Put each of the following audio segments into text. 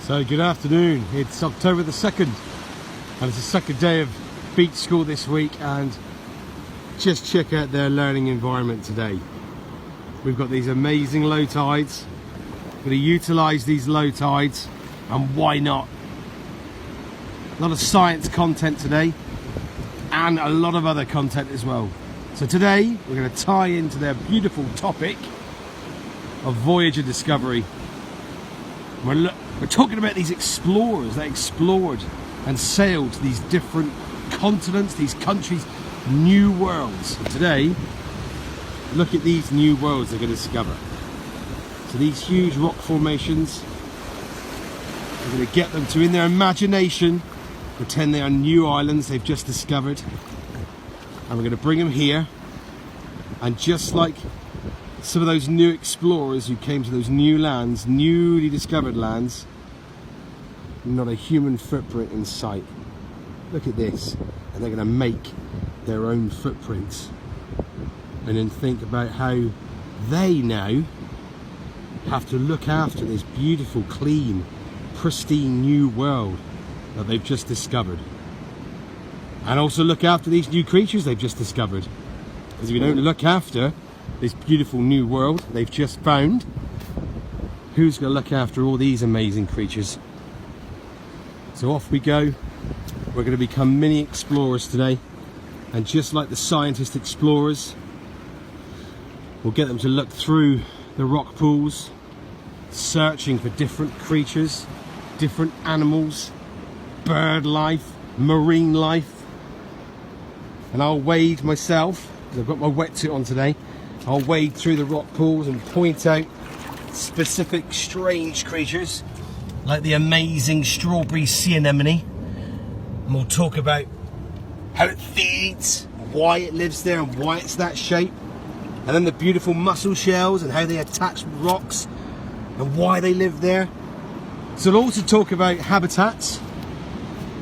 So good afternoon, it's October the 2nd and it's the second day of beach school this week, and just check out their learning environment today. We've got these amazing low tides. We're going to utilise these low tides, and why not? A lot of science content today and a lot of other content as well. So today we're going to tie into their beautiful topic of Voyager Discovery. We're talking about these explorers that explored and sailed to these different continents, these countries, new worlds. And today, look at these new worlds they're going to discover. So these huge rock formations, we're going to get them to, in their imagination, pretend they are new islands they've just discovered. And we're going to bring them here. And just like some of those new explorers who came to those new lands, newly discovered lands, not a human footprint in sight. Look at this. And they're going to make their own footprints. And then think about how they now have to look after this beautiful, clean, pristine new world that they've just discovered. And also look after these new creatures they've just discovered. Because if you don't look after this beautiful new world they've just found, who's going to look after all these amazing creatures? So off we go. We're going to become mini explorers today, and just like the scientist explorers, we'll get them to look through the rock pools, searching for different creatures, different animals, bird life, marine life. And I'll wade myself, because I've got my wetsuit on today. I'll wade through the rock pools and point out specific strange creatures like the amazing strawberry sea anemone, and we'll talk about how it feeds, why it lives there and why it's that shape, and then the beautiful mussel shells and how they attach with rocks and why they live there. So we'll also talk about habitats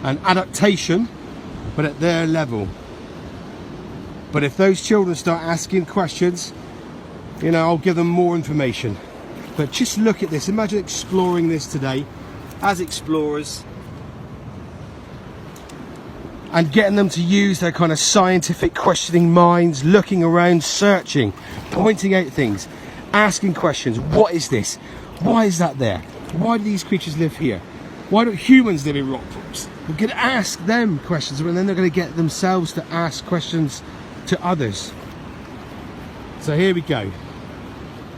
and adaptation, but at their level. But if those children start asking questions, you know, I'll give them more information. But just look at this. Imagine exploring this today as explorers and getting them to use their kind of scientific questioning minds, looking around, searching, pointing out things, asking questions. What is this? Why is that there? Why do these creatures live here? Why don't humans live in rock pools? We're going to ask them questions, and then they're going to get themselves to ask questions to others. So here we go.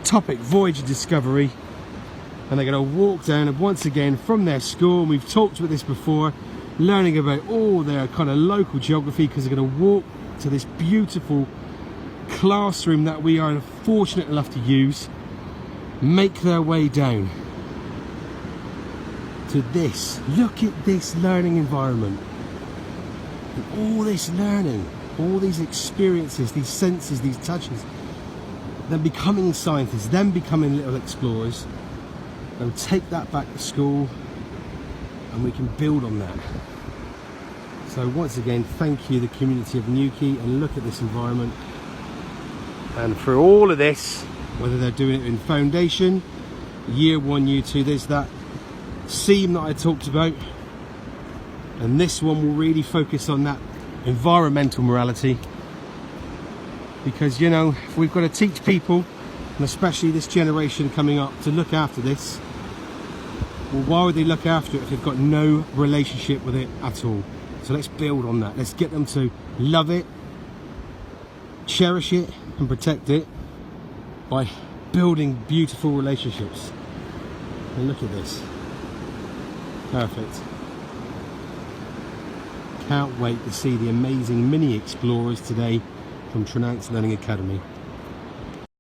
Topic: Voyager Discovery. And they're going to walk down, and once again from their school, and we've talked about this before, learning about all their kind of local geography, because they're going to walk to this beautiful classroom that we are fortunate enough to use, make their way down to this. Look at this learning environment, and all this learning, all these experiences, these senses, these touches, them becoming scientists, them becoming little explorers. They'll take that back to school, and we can build on that. So once again, thank you, the community of Newquay, and look at this environment. And for all of this, whether they're doing it in foundation, year 1, year 2, there's that seam that I talked about, and this one will really focus on that environmental morality, because, you know, if we've got to teach people, and especially this generation coming up, to look after this, well, why would they look after it if they've got no relationship with it at all? So let's build on that. Let's get them to love it, cherish it and protect it by building beautiful relationships. And look at this. Perfect. Can't wait to see the amazing mini explorers today from Trinance Learning Academy.